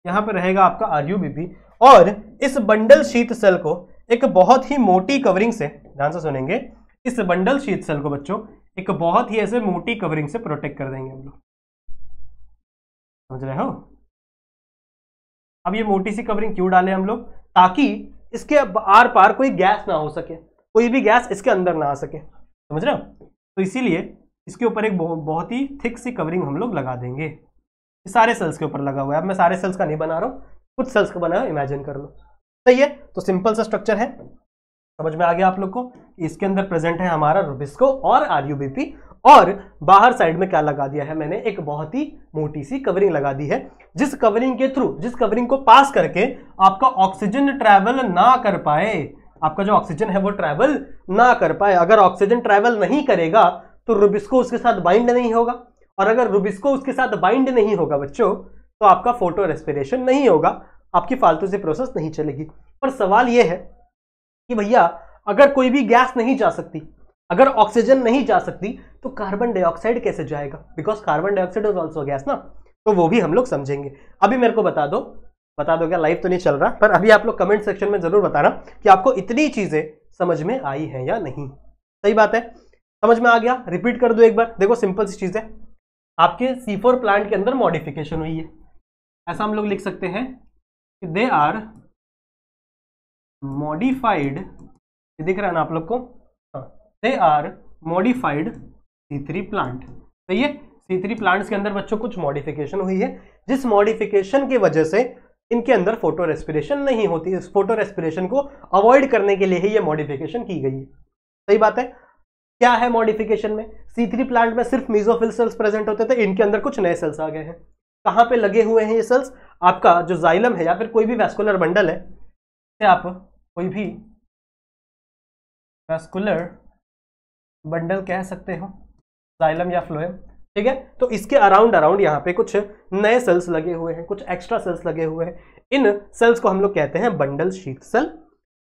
यहां पे रहेगा आपका RUBP, और इस बंडल शीथ सेल को एक बहुत ही मोटी कवरिंग से, ध्यान से सुनेंगे, इस बंडल शीथ सेल को बच्चों एक बहुत ही ऐसे मोटी कवरिंग से प्रोटेक्ट कर देंगे हम लोग। समझ रहे हो? अब ये मोटी सी कवरिंग क्यों डाले हम लोग? ताकि इसके आर पार कोई गैस ना हो सके, कोई भी गैस इसके अंदर ना आ सके। समझ रहे हो? तो इसीलिए इसके ऊपर एक बहुत ही थिक सी कवरिंग हम लोग लगा देंगे। सारे सेल्स के ऊपर लगा हुआ है। अब मैं सारे सेल्स का नहीं बना रहा हूं, कुछ सेल्स का बना है, इमेजिन कर लो। सही है? तो सिंपल सा स्ट्रक्चर है, समझ में आ गया आप लोग को? इसके अंदर प्रेजेंट है हमारा रुबिस्को और RUBP, और बाहर साइड में क्या लगा दिया है मैंने? एक बहुत ही मोटी सी कवरिंग लगा दी है, जिस कवरिंग के थ्रू, जिस कवरिंग को पास करके आपका ऑक्सीजन ट्रैवल ना कर पाए, आपका जो ऑक्सीजन है वो ट्रैवल ना कर पाए। अगर ऑक्सीजन ट्रैवल नहीं करेगा तो रुबिस्को उसके साथ बाइंड नहीं होगा, और अगर रुबिस्को उसके साथ बाइंड नहीं होगा बच्चों, तो आपका फोटो रेस्पिरेशन नहीं होगा, आपकी फालतू से प्रोसेस नहीं चलेगी। पर सवाल यह है कि भैया अगर कोई भी गैस नहीं जा सकती, अगर ऑक्सीजन नहीं जा सकती तो कार्बन डाइऑक्साइड कैसे जाएगा, because carbon dioxide is also gas ना। तो वो भी हम लोग समझेंगे। अभी मेरे को बता दो क्या लाइव तो नहीं चल रहा, पर अभी आप लोग कमेंट सेक्शन में जरूर बताना कि आपको इतनी चीजें समझ में आई हैं या नहीं। सही बात है, समझ में आ गया? रिपीट कर दो एक बार। देखो सिंपल सी चीज है, आपके C4 प्लांट के अंदर मॉडिफिकेशन हुई है, ऐसा हम लोग लिख सकते हैं कि दे आर मॉडिफाइड, दिख रहा है ना आप लोग को, they are modified C3 plant. सही है, C3 प्लांट्स के अंदर बच्चों कुछ मॉडिफिकेशन हुई है, जिस मॉडिफिकेशन की वजह से इनके अंदर फोटो रेस्पिरेशन नहीं होती। इस फोटो रेस्पिरेशन को अवॉइड करने के लिए ही ये मॉडिफिकेशन की गई है। सही बात है। क्या है मॉडिफिकेशन में? C3 प्लांट में सिर्फ मेसोफिल सेल्स प्रेजेंट होते थे, इनके अंदर कुछ नए सेल्स आ गए हैं। कहां पे लगे हुए हैं ये सेल्स? आपका जो जाइलम है या फिर कोई भी वैस्कुलर बंडल है, आप कोई भी वैस्कुलर बंडल कह सकते हो, जाइलम या फ्लोएम, ठीक है। तो इसके अराउंड यहाँ पे कुछ नए सेल्स लगे हुए हैं, कुछ एक्स्ट्रा सेल्स लगे हुए हैं। इन सेल्स को हम लोग कहते हैं बंडल शीथ सेल।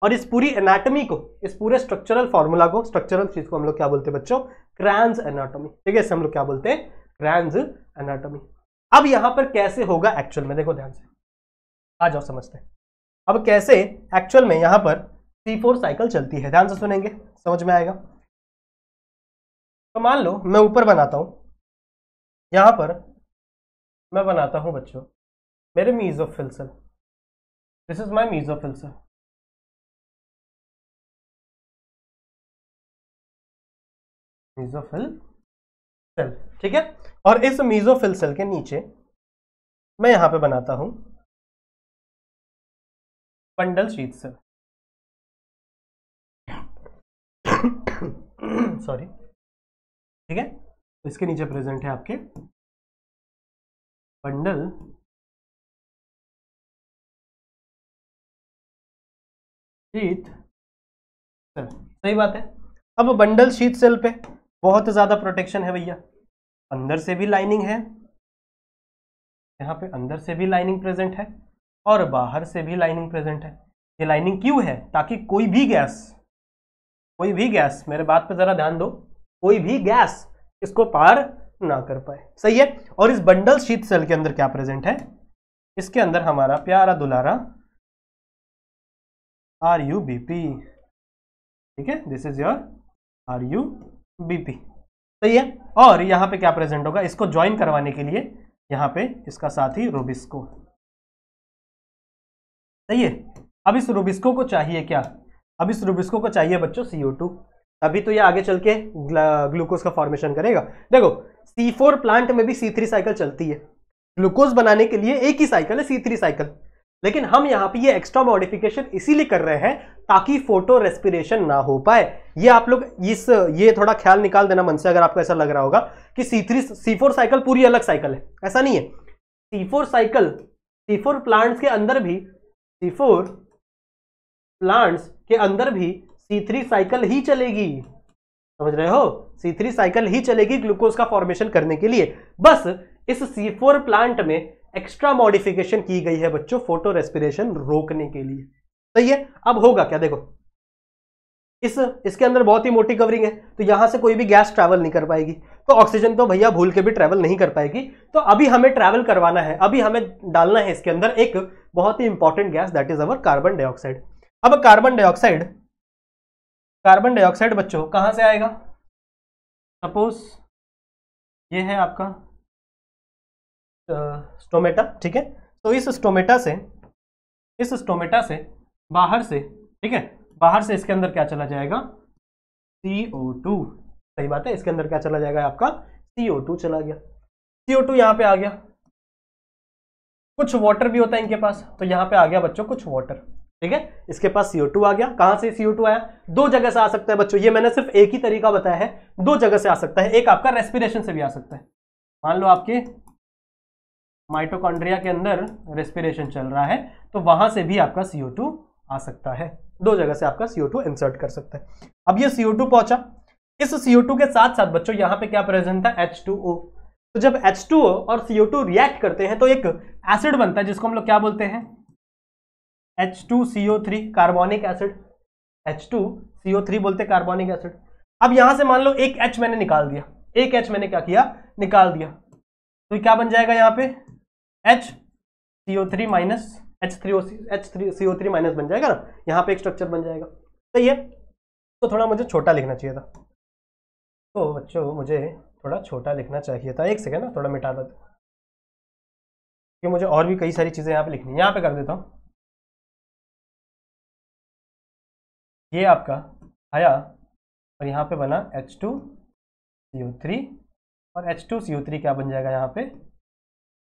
और इस पूरी एनाटॉमी को, इस पूरे स्ट्रक्चरल फॉर्मूला को, स्ट्रक्चरल चीज को हम लोग क्या बोलते हैं बच्चों? क्रैन्स एनाटॉमी। ठीक है, इसे हम लोग क्या बोलते हैं? क्रैन्स एनाटॉमी। अब यहां पर कैसे होगा एक्चुअल में, देखो ध्यान से, आ जाओ समझते हैं। अब कैसे एक्चुअल में यहां पर C4 साइकिल चलती है, ध्यान से सुनेंगे, समझ में आएगा। तो मान लो मैं ऊपर बनाता हूं, यहां पर मैं बनाता हूं बच्चों मेरे mesophyll cell, this is my mesophyll cell. Mesophyll cell, ठीक है। और इस मीजोफिल सेल के नीचे मैं यहां पे बनाता हूं बंडल शीथ सेल। सॉरी, ठीक है। तो इसके नीचे प्रेजेंट है आपके बंडल शीथ सेल। सही बात है। अब बंडल शीथ सेल पे बहुत ज्यादा प्रोटेक्शन है भैया, अंदर से भी लाइनिंग है, यहाँ पे अंदर से भी लाइनिंग प्रेजेंट है और बाहर से भी लाइनिंग प्रेजेंट है। ये लाइनिंग क्यों है? ताकि कोई भी गैस, मेरे बात पे जरा ध्यान दो, कोई भी गैस इसको पार ना कर पाए। सही है। और इस बंडल शीथ सेल के अंदर क्या प्रेजेंट है? इसके अंदर हमारा प्यारा दुलारा RUBP, ठीक है, दिस इज योर RUBP। सही है। और यहां पे क्या प्रेजेंट होगा? इसको ज्वाइन करवाने के लिए यहां पे इसका साथी रूबिस्को। सही है। अब इस रूबिस्को को चाहिए क्या? अब इस रूबिस्को को चाहिए बच्चों CO2, अभी तो ये आगे चल के ग्लूकोज का फॉर्मेशन करेगा। देखो C4 प्लांट में भी C3 साइकिल चलती है, ग्लूकोज बनाने के लिए एक ही साइकिल है C3 साइकिल, लेकिन हम यहां पे ये एक्स्ट्रा मॉडिफिकेशन इसीलिए कर रहे हैं ताकि फोटो रेस्पिरेशन ना हो पाए। ये आप लोग ये थोड़ा ख्याल निकाल देना मन से, अगर आपको ऐसा लग रहा होगा कि C4 साइकिल पूरी अलग साइकिल है, ऐसा नहीं है। C4 साइकिल C4 प्लांट्स के अंदर भी, C4 प्लांट्स के अंदर भी C3 साइकिल ही चलेगी, समझ रहे हो? C3 साइकिल ही चलेगी ग्लूकोज का फॉर्मेशन करने के लिए। बस इस C4 प्लांट में एक्स्ट्रा मॉडिफिकेशन की गई है बच्चों फोटो रेस्पिरेशन रोकने के लिए। सही है। अब होगा क्या, देखो इसके अंदर बहुत ही मोटी कवरिंग है, तो यहां से कोई भी गैस ट्रैवल नहीं कर पाएगी, तो ऑक्सीजन तो भैया भूल के भी ट्रैवल नहीं कर पाएगी। तो अभी हमें ट्रैवल करवाना है, अभी हमें डालना है इसके अंदर एक बहुत ही important gas, that is our carbon dioxide. अब कार्बन डाइऑक्साइड बच्चों कहां से आएगा? सपोज ये है आपका स्टोमेटा, ठीक है। तो इस स्टोमेटा से बाहर से, ठीक है, बाहर से इसके अंदर क्या चला जाएगा? CO2। सही बात है, इसके अंदर क्या चला जाएगा? आपका CO2 चला गया। CO2 यहां पे आ गया, कुछ वाटर भी होता है इनके पास, तो यहां पे आ गया बच्चों कुछ वाटर, ठीक है। इसके पास CO2 आ गया। कहां से CO2 आया? दो जगह से आ सकता है बच्चों, ये मैंने सिर्फ एक ही तरीका बताया है, दो जगह से आ सकता है। एक आपका रेस्पिरेशन से भी आ सकता है, मान लो आपके माइटोकॉन्ड्रिया के अंदर रेस्पिरेशन चल रहा है, तो वहां से भी आपका CO2 आ सकता है, दो जगह से आपका CO2 इंसर्ट कर सकता है। अब ये CO2 पहुंचा, इस CO2 के साथ साथ बच्चों यहां पे क्या प्रेजेंट था? H2O। तो जब H2O और CO2 रिएक्ट करते हैं तो एक एसिड बनता है जिसको हम लोग क्या बोलते हैं? H2CO3, carbonic acid. H2CO3 बोलते कार्बोनिक एसिड। अब यहां से मान लो एक H मैंने निकाल दिया, एक H मैंने क्या किया, निकाल दिया, तो क्या बन जाएगा यहाँ पे HCO3 माइनस H3CO3 माइनस बन जाएगा ना, यहाँ पे एक स्ट्रक्चर बन जाएगा। सही है, तो थोड़ा मुझे छोटा लिखना चाहिए था, तो बच्चों मुझे थोड़ा छोटा लिखना चाहिए था। एक सेकेंड ना, थोड़ा मिटा देता हूँ कि मुझे और भी कई सारी चीजें यहाँ पे लिखनी है। यहाँ पे कर देता हूँ, ये आपका आया और यहाँ पे बना H2CO3 और H2CO3 क्या बन जाएगा यहाँ पे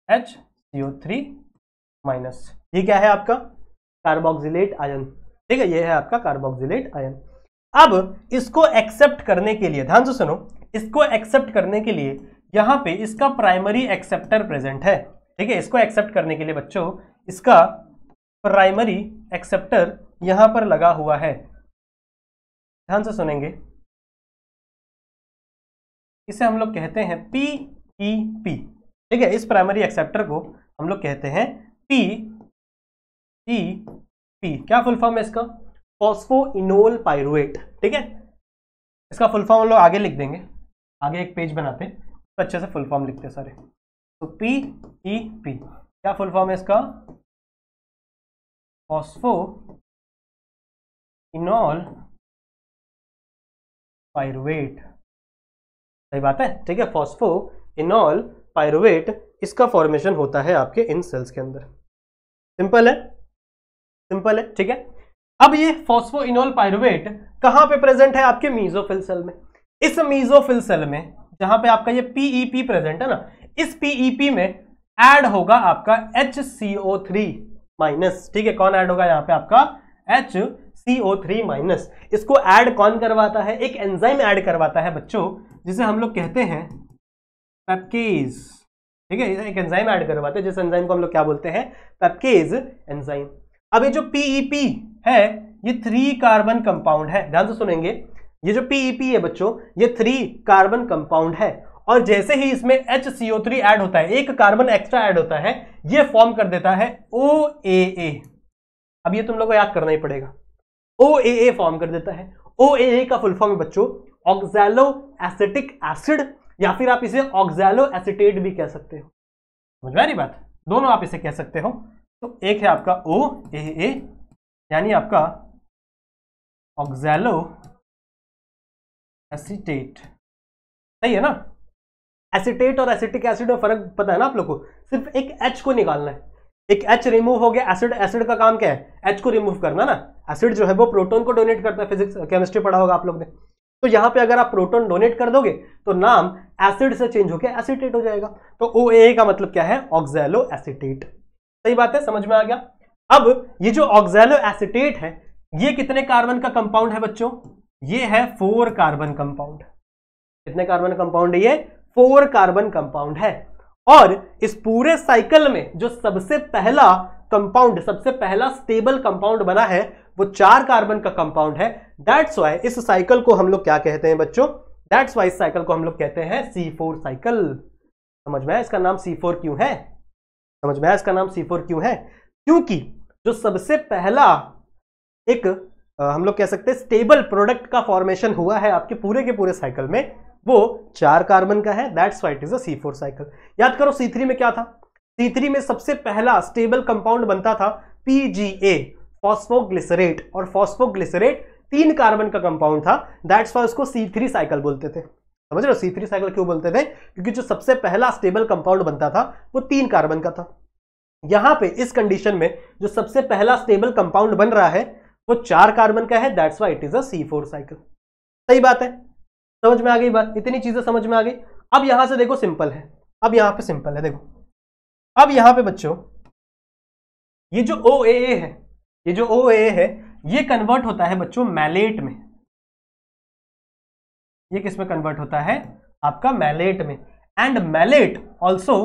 HCO3 माइनस। ये क्या है आपका कार्बोक्सिलेट आयन, ठीक है, ये है आपका कार्बोक्सिलेट आयन। अब इसको एक्सेप्ट करने के लिए, ध्यान से सुनो, इसको एक्सेप्ट करने के लिए यहाँ पे इसका प्राइमरी एक्सेप्टर प्रेजेंट है, ठीक है। इसको एक्सेप्ट करने के लिए बच्चों इसका प्राइमरी एक्सेप्टर यहां पर लगा हुआ है, ध्यान से सुनेंगे, इसे हम लोग कहते हैं PEP, ठीक है। इस प्राइमरी एक्सेप्टर को हम लोग कहते हैं PEP। क्या फुल फॉर्म है इसका, फॉस्फोइनोल पाइरुवेट, ठीक है। इसका फुल फॉर्म हम लोग आगे लिख देंगे, आगे एक पेज बनाते हैं तो अच्छे से फुल फॉर्म लिखते हैं सारे। तो PEP क्या फुल फॉर्म है इसका, फॉस्फोइनोल पाइरुवेट, सही बात है, ठीक है। फॉस्फोइनोल पाइरुवेट इसका फॉर्मेशन होता है आपके इन सेल्स के अंदर। सिंपल है, सिंपल है, ठीक है। अब ये फॉस्फोइनोल पाइरुवेट कहां पे प्रेजेंट है, आपके मीजोफिल सेल में। इस मीजोफिल सेल में जहां पे आपका ये PEP प्रेजेंट है ना, इस PEP में ऐड होगा आपका HCO3 माइनस, ठीक है। कौन ऐड होगा यहाँ पे आपका HCO3 माइनस। इसको ऐड कौन करवाता है, एक एंजाइम ऐड करवाता है बच्चों, जिसे हम लोग कहते हैं पेप्केज, ठीक है। एक एंजाइम ऐड करवाते हैं, जिस एंजाइम को हम लोग क्या बोलते हैं, पेप्केज एंजाइम। अब ये जो PEP है ये 3 कार्बन कंपाउंड है, ध्यान से सुनेंगे, ये जो PEP है बच्चों ये 3 कार्बन कंपाउंड है, और जैसे ही इसमें HCO3 ऐड होता है, एक कार्बन एक्स्ट्रा ऐड होता है, ये फॉर्म कर देता है OAA। अब ये तुम लोग को याद करना ही पड़ेगा, OAA फॉर्म कर देता है। OAA का फुल फॉर्म है बच्चों ऑक्सैलो एसिटिक एसिड, या फिर आप इसे ऑक्सैलो एसिटेट भी कह सकते हो, समझ में आ रही बात, दोनों आप इसे कह सकते हो। तो एक है आपका OAA यानी आपका ऑक्सैलो एसिटेट, सही है ना। एसिटेट और एसिटिक एसिड में फर्क पता है ना आप लोग को, सिर्फ एक H को निकालना है, एक H रिमूव हो गया। एसिड, एसिड का काम क्या है, H को रिमूव करना ना। एसिड जो है वो प्रोटॉन को डोनेट करता है, फिजिक्स केमिस्ट्री पढ़ा होगा आप लोग ने। तो यहां पे अगर आप प्रोटॉन डोनेट कर दोगे तो नाम एसिड से चेंज होकर एसिटेट हो जाएगा। तो OAA का मतलब क्या है, ऑक्सैलो एसिटेट, सही बात है, समझ में आ गया। अब ये जो ऑक्सैलो एसिटेट है ये कितने कार्बन का कंपाउंड है बच्चों, ये है 4 कार्बन कंपाउंड। कितने कार्बन कंपाउंड है ये, 4 कार्बन कंपाउंड है। और इस पूरे साइकिल में जो सबसे पहला कंपाउंड, सबसे पहला स्टेबल कंपाउंड बना है वो 4 कार्बन का कंपाउंड है। दैट्स वाई इस साइकिल को हम लोग क्या कहते हैं बच्चों, दैट्स वाई इस साइकिल को हम लोग कहते हैं C4 साइकिल। समझ में आया इसका नाम C4 क्यों है, समझ में आया इसका नाम C4 क्यों है, क्योंकि जो सबसे पहला एक हम लोग कह सकते हैं स्टेबल प्रोडक्ट का फॉर्मेशन हुआ है आपके पूरे के पूरे साइकिल में, वो 4 कार्बन का है। That's why it is a C4 cycle. याद करो C3 में क्या था, C3 में सबसे पहला स्टेबल कंपाउंड बनता था PGA, फॉस्फोग्लिसरेट, और फॉस्फोग्लिसरेट 3 कार्बन का कंपाउंड था। दैट्स व्हाई उसको C3 साइकिल बोलते थे। समझ रहे हो, C3 साइकिल क्यों बोलते थे, क्योंकि जो सबसे पहला स्टेबल कंपाउंड बनता था वो 3 कार्बन का था। यहां पे इस कंडीशन में जो सबसे पहला स्टेबल कंपाउंड बन रहा है वो 4 कार्बन का है। That's why it is a C4 cycle. सही बात है, समझ में आ गई बात, इतनी चीजें समझ में आ गई। अब यहां से देखो सिंपल है, अब यहां पे सिंपल है, देखो अब यहां पे बच्चों ये जो OAA है, ये जो OAA है ये कन्वर्ट होता है बच्चों मैलेट में। ये किस में कन्वर्ट होता है, आपका मैलेट में। And malate also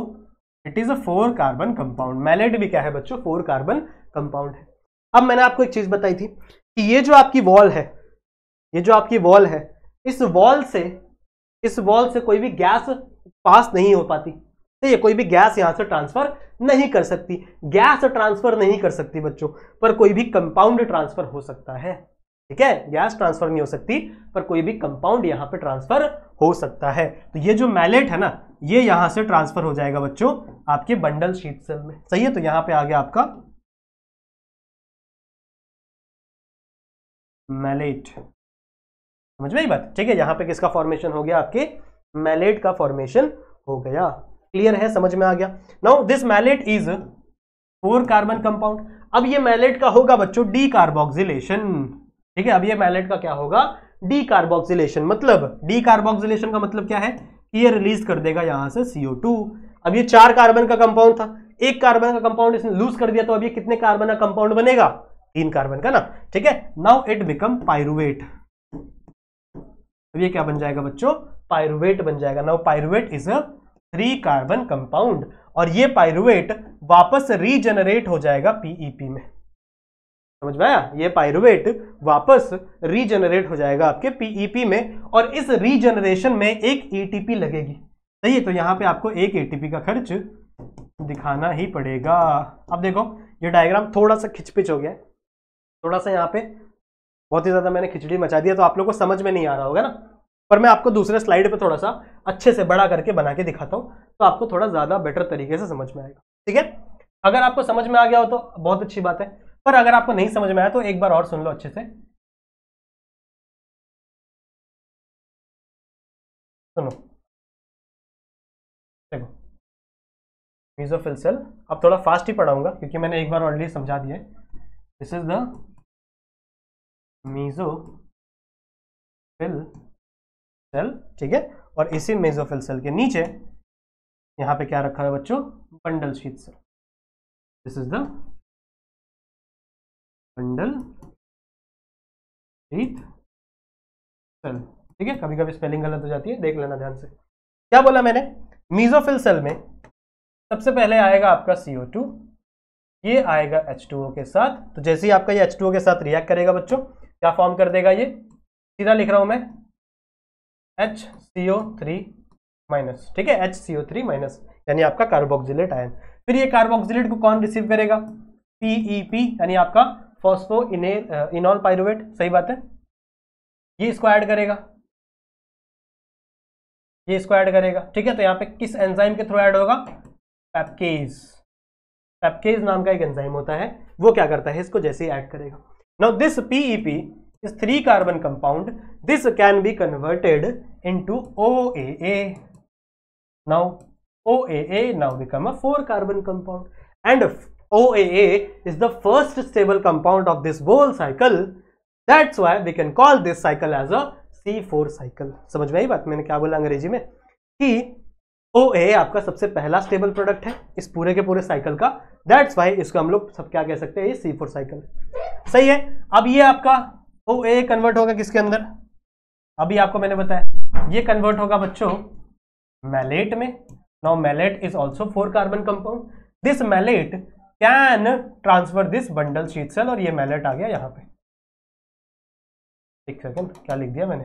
it is a 4 carbon compound. Malate भी क्या है बच्चों, 4 कार्बन कंपाउंड है। अब मैंने आपको एक चीज बताई थी कि ये जो आपकी वॉल है, ये जो आपकी वॉल है, इस वॉल से कोई भी गैस पास नहीं हो पाती, तो ये कोई भी गैस यहां से ट्रांसफर नहीं कर सकती। गैस ट्रांसफर नहीं कर सकती बच्चों, पर कोई भी कंपाउंड ट्रांसफर हो सकता है। ठीक है, गैस ट्रांसफर नहीं हो सकती पर कोई भी कंपाउंड यहां पे ट्रांसफर हो सकता है। तो ये जो मैलेट है ना, ये यहां से ट्रांसफर हो जाएगा बच्चों आपके बंडल शीट सेल में। सही है, तो यहां पे आ गया आपका मैलेट। समझ में आई बात? ठीक है, यहां पे किसका फॉर्मेशन हो गया? आपके मैलेट का फॉर्मेशन हो गया। क्लियर है, समझ में आ गया? Now this malate is 4 carbon compound. अब ये मैलेट का होगा बच्चों डी कार्बोक्सिलेशन। ठीक है, अब ये मैलेट का क्या होगा? D carboxylation. मतलब डी कार्बोक्सिलेशन का मतलब क्या है कि ये रिलीज कर देगा यहां से CO2। अब ये 4 कार्बन का कंपाउंड था, 1 कार्बन का कंपाउंड इसने लूज कर दिया, तो अब ये कितने कार्बन का कंपाउंड बनेगा? 3 कार्बन का ना। ठीक है, नाउ इट बिकम पाइरुवेट। अब ये क्या बन जाएगा बच्चों? पाइरुवेट बन जाएगा। Now pyruvate is a 3 carbon compound, और ये पाइरुवेट वापस रीजनरेट हो जाएगा PEP में। समझ में आया? ये पाइरुवेट वापस रीजनरेट हो जाएगा आपके PEP में, और इस रीजनरेशन में एक ATP लगेगी। सही है, तो यहां पे आपको एक ATP का खर्च दिखाना ही पड़ेगा। अब देखो ये डायग्राम थोड़ा सा खिचपिच हो गया है, थोड़ा सा यहाँ पे बहुत ही ज्यादा मैंने खिचड़ी मचा दिया, तो आप लोगों को समझ में नहीं आ रहा होगा ना। पर मैं आपको दूसरे स्लाइड पे थोड़ा सा अच्छे से बड़ा करके बना के दिखाता हूँ, तो आपको थोड़ा ज्यादा बेटर तरीके से समझ में आएगा। ठीक है, अगर आपको समझ में आ गया हो तो बहुत अच्छी बात है, पर अगर आपको नहीं समझ में आया तो एक बार और सुन लो अच्छे से। सुनो, देखो मेसोफिल सेल, अब थोड़ा फास्ट ही पढ़ाऊंगा क्योंकि मैंने एक बार ऑलरेडी समझा दिया है। This is the mesophyll cell. ठीक है, और इसी मेसोफिल सेल के नीचे यहां पे क्या रखा है बच्चों? Bundle sheet cell. This is the bundle sheet cell. ठीक है, कभी कभी स्पेलिंग गलत हो जाती है, देख लेना ध्यान से। क्या बोला मैंने? मेसोफिल सेल में सबसे पहले आएगा आपका CO2, ये आएगा H2O के साथ। तो जैसे ही आपका ये H2O के साथ रिएक्ट करेगा बच्चों, क्या फॉर्म कर देगा? ये सीधा लिख रहा हूं मैं HCO3 माइनस। ठीक है, HCO3 माइनस यानी आपका कार्बोक्सिलेट आयन। फिर ये कार्बोक्सिलेट को कौन रिसीव करेगा? PEP यानी आपका फॉस्फो इनॉल पाइरुवेट। सही बात है, ये इसको ऐड करेगा, ये इसको ऐड करेगा। ठीक है, तो यहाँ पे किस एंजाइम के थ्रू ऐड होगा? पैपकेज। पैपकेज नाम का एक एंजाइम होता है, वो क्या करता है? इसको जैसे ही ऐड करेगा। Now this PEP is 3 carbon compound. This can be converted into OAA. Now OAA now become a 4 carbon compound, and OAA is the first stable compound of this whole cycle. That's why we can call this cycle as a C4 cycle. समझ में आई बात? मैंने क्या बोला अंग्रेजी में कि OAA आपका सबसे पहला स्टेबल प्रोडक्ट है इस पूरे के पूरे साइकिल का। That's why इसको हम लोग सब क्या कह सकते हैं? ये C4 साइकिल। सही है, अब ये आपका OAA कन्वर्ट होगा किसके अंदर? अभी आपको मैंने बताया ये कन्वर्ट होगा बच्चों मैलेट में। Now malate is also 4 carbon compound. This malate can transfer this bundle sheet cell, और ये मैलेट आ गया यहां पे। एक सेकंड, क्या लिख दिया मैंने?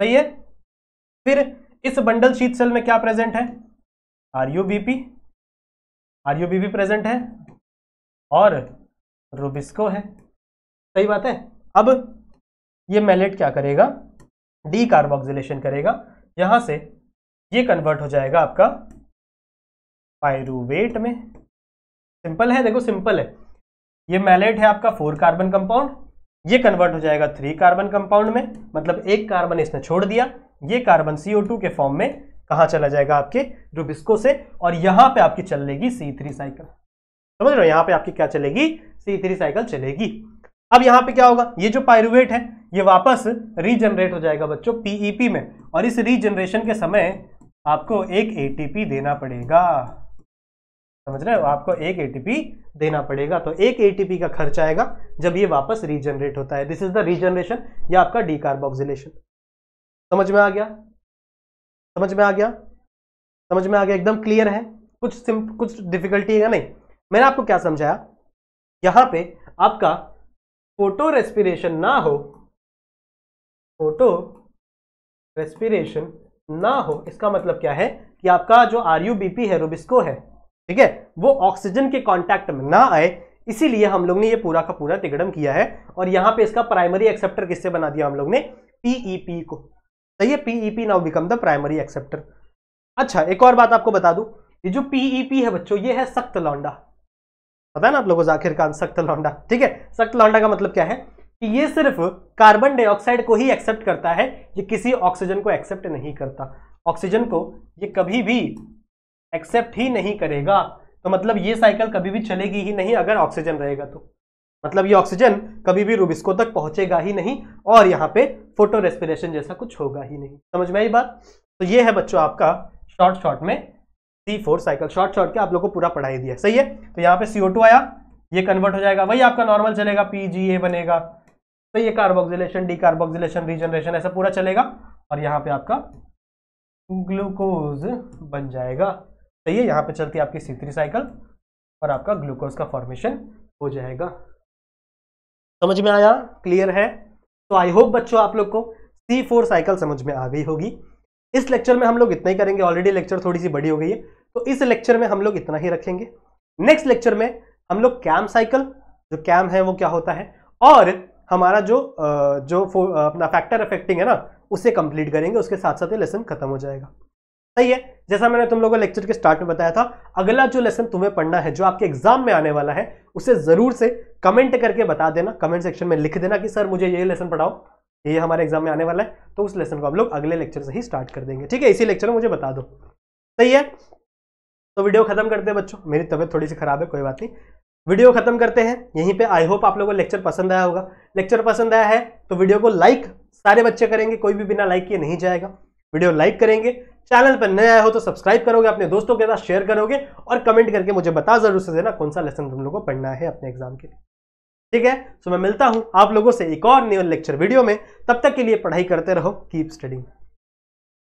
सही है, फिर इस बंडल शीट सेल में क्या प्रेजेंट है? RUBP। RUBP प्रेजेंट है और रुबिस्को है। सही बात है। अब ये मैलेट क्या करेगा? डी कार्बोक्सिलेशन करेगा, यहां से ये कन्वर्ट हो जाएगा आपका पाइरुवेट में। सिंपल है, देखो सिंपल है। ये मैलेट है आपका 4 कार्बन कंपाउंड, ये कन्वर्ट हो जाएगा 3 कार्बन कंपाउंड में, मतलब एक कार्बन इसने छोड़ दिया। ये कार्बन CO2 के फॉर्म में कहां चला जाएगा? आपके रुबिस्को से, और यहां पे आपकी चलेगी C3 साइकिल। समझ रहे हो? यहां पे आपकी क्या चलेगी? C3 साइकिल चलेगी। अब यहां पे क्या होगा? ये जो पाइरुवेट है ये वापस रीजनरेट हो जाएगा बच्चों PEP में, और इस रीजनरेशन के समय आपको एक ATP देना पड़ेगा। समझ रहे हो? आपको एक ATP देना पड़ेगा, तो एक ATP का खर्च आएगा जब ये वापस रीजनरेट होता है। दिस इज द रीजनरेशन, या आपका डीकार्बोक्सिलेशन। समझ में आ गया? समझ में आ गया? समझ में आ गया? एकदम क्लियर है? कुछ डिफिकल्टी है? नहीं, मैंने आपको क्या समझाया? यहां पे आपका फोटो रेस्पिरेशन ना हो, फोटो रेस्पिरेशन ना हो, इसका मतलब क्या है कि आपका जो RUBP है, रुबिस्को है, ठीक है, वो ऑक्सीजन के कांटेक्ट में ना आए, इसीलिए हम लोग ने ये पूरा का पूरा तिगड़म किया है और यहाँ पे इसका प्राइमरी एक्सेप्टर किससे बना दिया हम लोग ने, पीईपी को। सही है, PEP now become the primary acceptor. अच्छा एक और बात आपको बता दूं, ये जो पीईपी है बच्चों ये है सख्त लौंडा, पता है ना आप लोगों को जाकिर खान सख्त लौंडा, ठीक है। सख्त लौंडा का मतलब क्या है कि ये सिर्फ कार्बन डाइऑक्साइड को ही एक्सेप्ट करता है, ये किसी ऑक्सीजन को एक्सेप्ट नहीं करता, ऑक्सीजन को ये कभी भी एक्सेप्ट ही नहीं करेगा। तो मतलब ये साइकिल कभी भी चलेगी ही नहीं अगर ऑक्सीजन रहेगा तो, मतलब ये ऑक्सीजन कभी भी रुबिस्को तक पहुंचेगा ही नहीं और यहाँ पे फोटो रेस्पिरेशन जैसा कुछ होगा ही नहीं। समझ में आई बात। तो ये है बच्चों आपका शॉर्ट में C4 साइकिल, शॉर्ट के आप लोगों को पूरा पढ़ाई दिया। सही है, तो यहाँ पे CO2 आया, ये कन्वर्ट हो जाएगा, वही आपका नॉर्मल चलेगा, PGA बनेगा। तो ये कार्बोक्सिलेशन, डीकार्बोक्सिलेशन, रीजनरेशन ऐसा पूरा चलेगा और यहाँ पे आपका ग्लूकोज बन जाएगा। सही है, यहाँ पे चलती है आपकी C3 साइकिल और आपका ग्लूकोज का फॉर्मेशन हो जाएगा। समझ में आया, क्लियर है। तो आई होप बच्चों आप लोग को C4 साइकिल समझ में आ गई होगी। इस लेक्चर में हम लोग इतना ही करेंगे, ऑलरेडी लेक्चर थोड़ी सी बड़ी हो गई है तो इस लेक्चर में हम लोग इतना ही रखेंगे। नेक्स्ट लेक्चर में हम लोग कैम साइकिल, जो कैम है वो क्या होता है, और हमारा जो अपना फैक्टर अफेक्टिंग है ना उसे कंप्लीट करेंगे, उसके साथ साथ ये लेसन खत्म हो जाएगा। सही है, जैसा मैंने तुम लोगों को लेक्चर के स्टार्ट में बताया था, अगला जो लेसन तुम्हें पढ़ना है जो आपके एग्जाम में आने वाला है उसे जरूर से कमेंट करके बता देना, कमेंट सेक्शन में लिख देना कि सर मुझे ये लेसन पढ़ाओ, ये हमारे एग्जाम में आने वाला है। तो उस लेसन को हम लोग अगले लेक्चर से ही स्टार्ट कर देंगे, ठीक है। इसी लेक्चर में मुझे बता दो। सही है, तो वीडियो खत्म करते हैं बच्चों, मेरी तबीयत थोड़ी सी खराब है, कोई बात नहीं, वीडियो खत्म करते हैं यहीं पे। आई होप आप लोगों को लेक्चर पसंद आया होगा। लेक्चर पसंद आया है तो वीडियो को लाइक सारे बच्चे करेंगे, कोई भी बिना लाइक किए नहीं जाएगा। वीडियो लाइक करेंगे, चैनल पर नए आए हो तो सब्सक्राइब करोगे, अपने दोस्तों के साथ शेयर करोगे और कमेंट करके मुझे बता जरूर से देना कौन सा लेसन तुम लोगों को पढ़ना है अपने एग्जाम के लिए, ठीक है। तो मैं मिलता हूं आप लोगों से एक और न्यू लेक्चर वीडियो में, तब तक के लिए पढ़ाई करते रहो, कीप स्टडिंग।